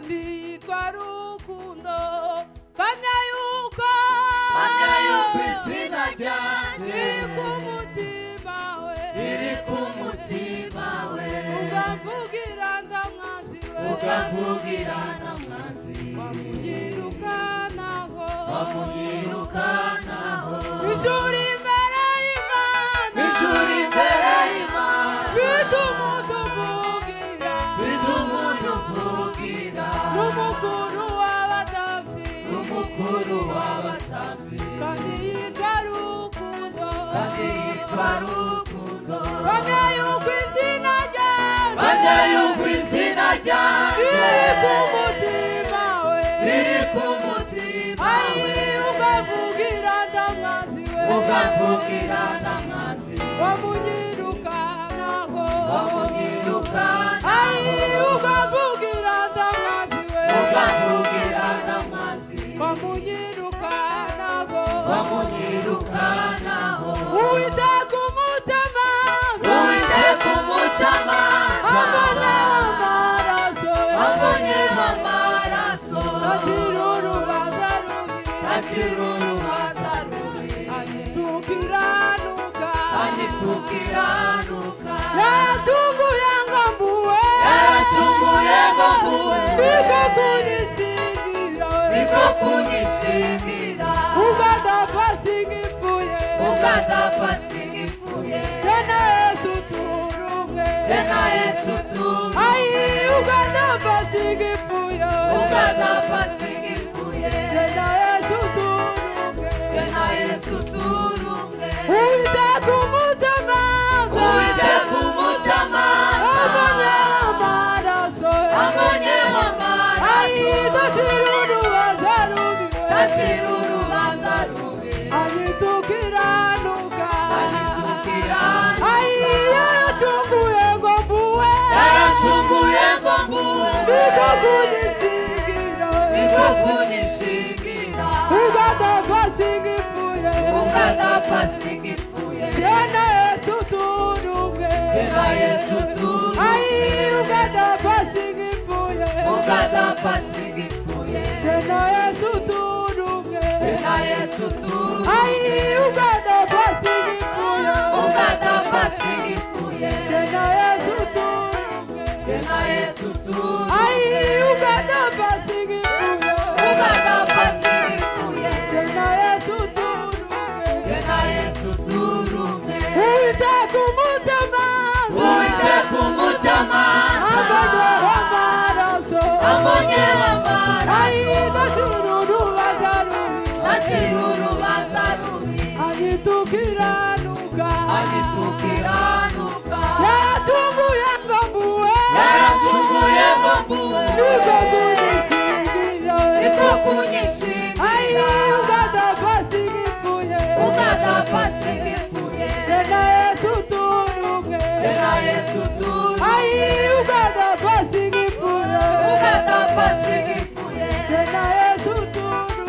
kandi yitwa rukundo Baramya yuko izina ryanjye riri ku mutima we ukavugira ndamwazi we wamunyirukanaho ijuru imbere y'Imana bitumutuvugira n'umukuru w'abatambyi kandi yitwa rukundo Baramya yuko izina ryanjye riri ku mutima we ukavugira ndamwazi we wamunyirukanaho ukavugira ndamwazi we wamunyirukanaho Uwiteka umutamaza ambonyeho amaraso acira urubanza rubi anyitukiranuka yaracunguye ngo mbuwe biko kunyishingira ugadapfa singipfuye tena Yesu turumwe ugadapfa singipfuye tena Yesu turumwe Uwiteka umutamaza ambonyeho amaraso acira urubanza rubi anyitukiranuka yaracunguye ngo mbuwe biko kunyishingira ugadapfa singipfuye tena Yesu turumwe ugadapfa singipfuye tena Yesu turumwe ugadapfa singipfuye tena Yesu turumwe ugadapfa singipfuye tena Yesu turumwe Uwiteka umutamaza ambonyeho amaraso acira urubanza rubi anyitukiranuka yaracunguye ngo mbuwe biko kunyishingira ugadapfa singipfuye tena Yesu turumwe ugadapfa singipfuye tena Yesu turumwe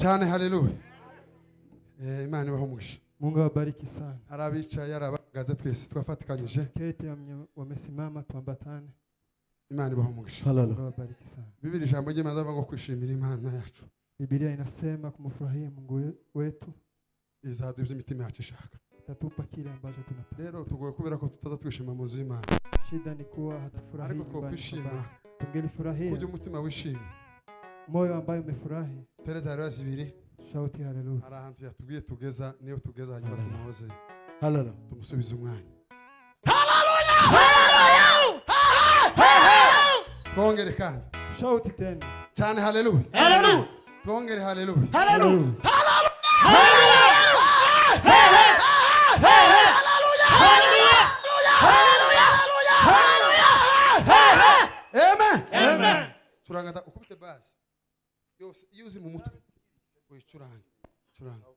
cyane. Haleluya. Imana ibahumugisha. Mungu awabariki sana. Arabicaye arabagaze twese twafatikanyije. Kete wamesimama tuambatane. Imana ibahumugisha. Mungu awabariki sana. Bibiri ijambo ry'Imana avuga ngo kwishimira Imana yacu. Biblia inasema kumfurahia Mungu wetu Izaduha imitima yacu ishaka. Tatupa kile ambacho tunataka. Rero tugoye kubera ko tutaza twishima mu nzu y'Imana. Shida ni kuwa hatufurahi. Ariko twokwishima. Tungelifurahia. Kugira umutima wishimye. Moyo ambayo umefurahi. Tereza hariho zibiri. Shauti haleluya. Hari ahantu yatubwiye tugeza niyo tugeza hanyuma tumuhoze. Haleluya. Tumusubiza umwanya. Haleluya. Haleluya. Twongere kandi. Shauti tena. Cyane haleluya. Haleluya. Twongere haleluya. Haleluya. Amen. Turanga ukubite base. Yose yuzi mu mutwe. Uyicuranga. Curanga.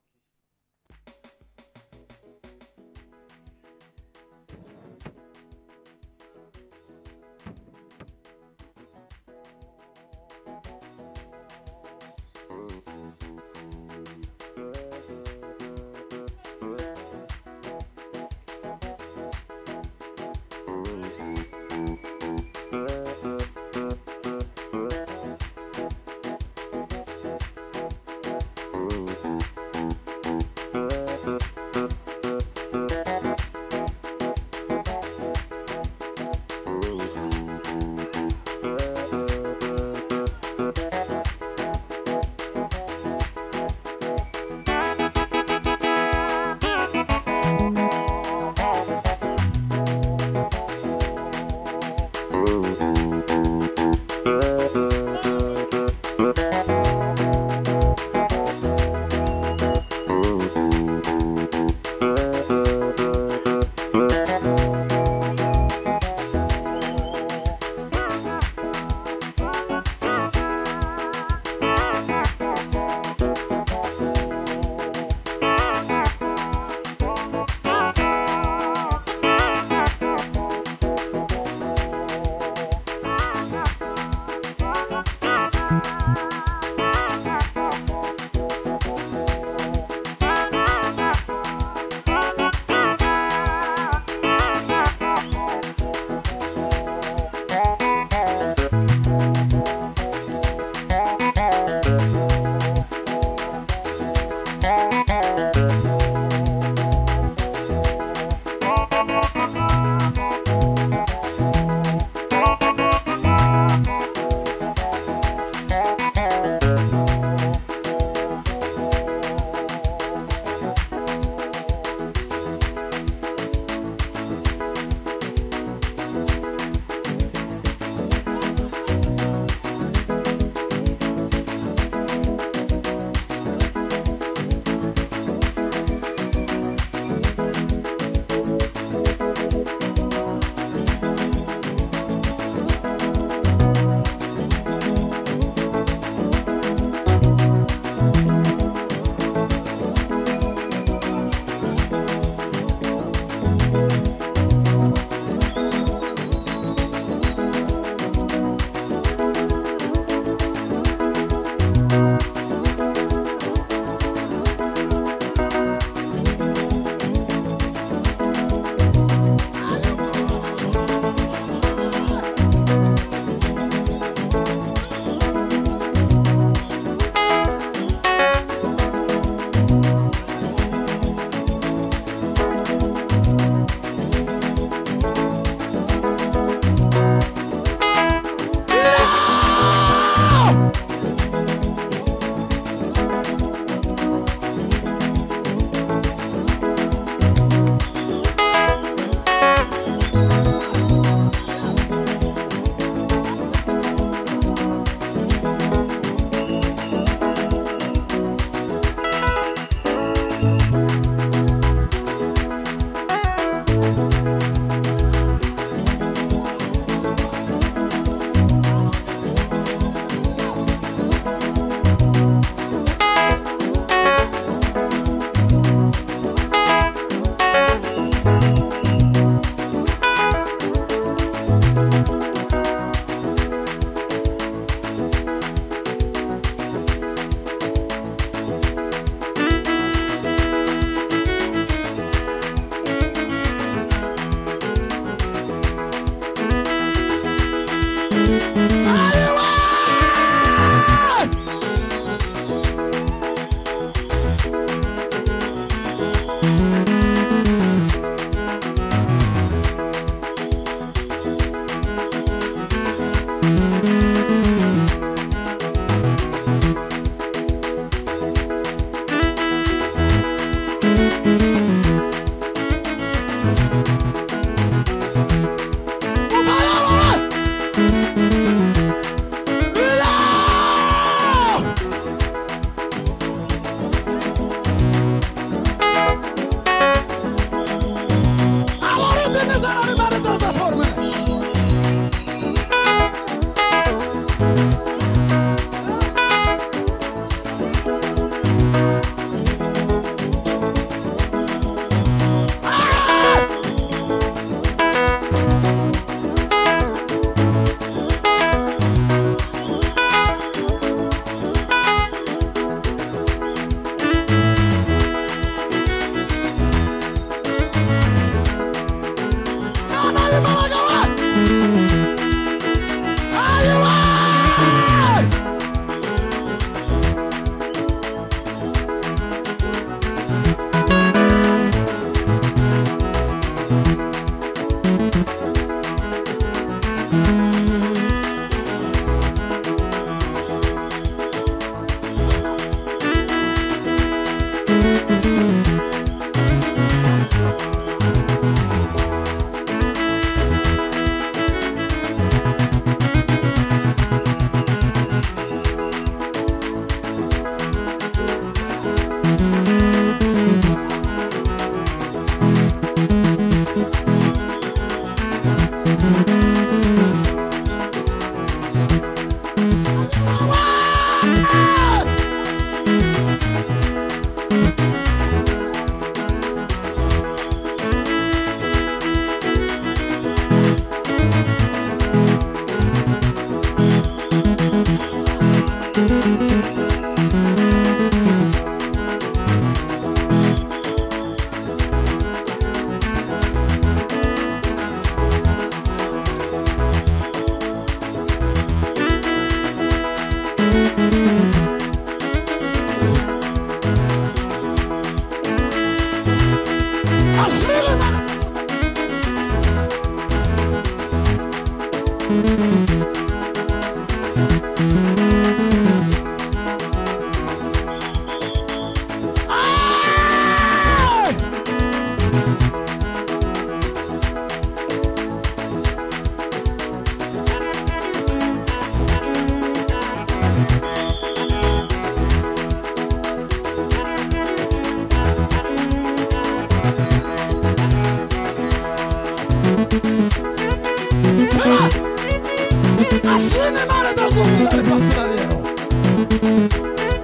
Ashine mare da zumba le pastoraliero.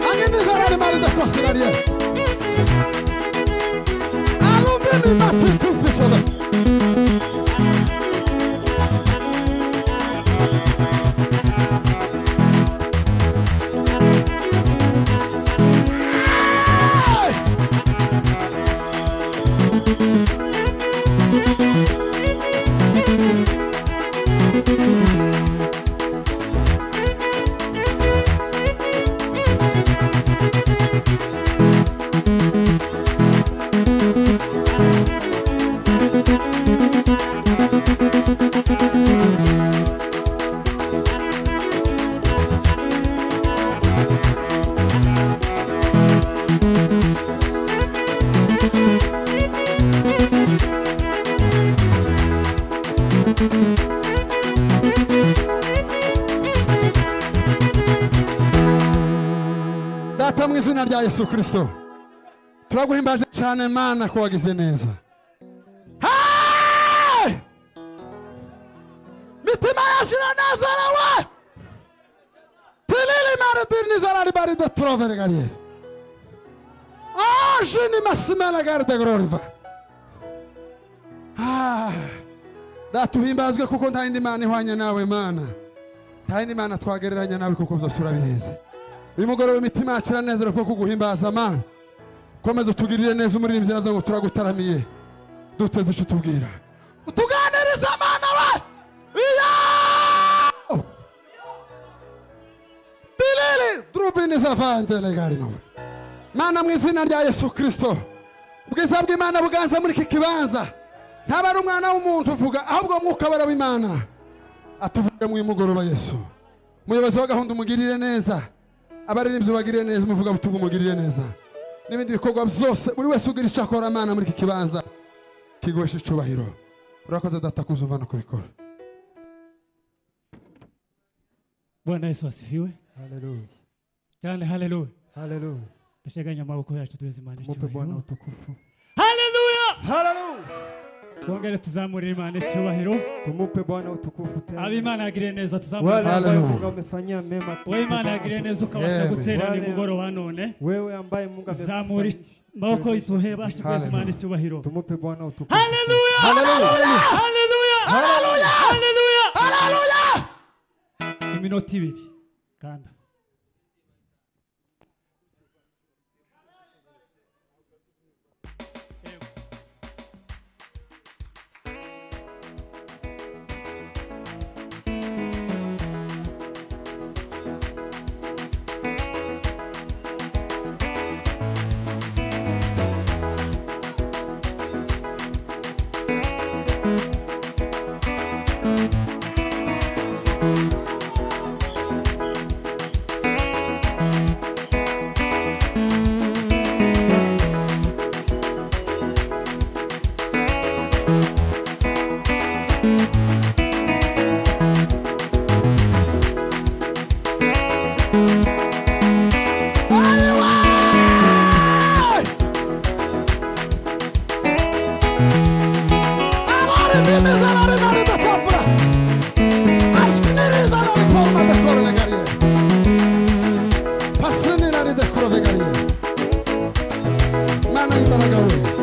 Anche ne sarà le mare da pastoraliero. Allora mi metto in tutti solo. Data mu izina rya Yesu Kristo turaguhimbaje cyane Mana ko wagize neza. Hey! Mitima yashira nazara we. Tilili mare dirni zarari bari da trovere gariere. Oh, jini masimela garde gloriva. Data uhimbazwe kuko nta yindi Mana ihwanye nawe Mana. Nta yindi Mana twagereranya nawe kuko uzasura bireze. Uyu mugoroba imitima yacu iranezera kuko kuguhimbaza Mana. Komeza utugirire neza umuririmbyi navuze ngo turagutaramiye. Duteze icyo tubwira. Utuganiriza Mana we. Iyo! Bilili drubini zavante legari no. Mana mu izina rya Yesu Kristo. Ubwiza bw'Imana buganza muri iki kibanza. Ntabari umwana w'umuntu uvuga ahubwo mwuka bara w'Imana. Atuvuge mu mugoroba Yesu. Muyobozi wa gahunda umugirire neza. Abaririmbyi bagirire neza muvuga butugu umugirire neza. N'ibindi bikorwa byose buri wese ugira icyo akora Mana muri iki kibanza kigwesha icubahiro. Urakoze data kuzumva no kubikora. Bwana Yesu asifiwe. Haleluya. Cyane haleluya. Haleluya. Dusheganya amaboko yacu tuweze Imana Mupe Bwana icyubahiro. utukufu. Haleluya. Haleluya. Twongere tuzamurire Imana icyubahiro. Tumupe Bwana utukufu tena. Aba Imana yagiriye neza Wale tuzamurire. ambaye Mungu amefanyia mema. Wewe Imana yagiriye neza ukabasha guterana imugoroba none. Wewe ambaye Mungu Zamura amaboko ituhe bashe kweza Imana icyubahiro. Tumupe Bwana utukufu. Haleluya. Haleluya. Haleluya. Haleluya. Haleluya. Iminota ibiri. Kanda. mana y'imbaraga we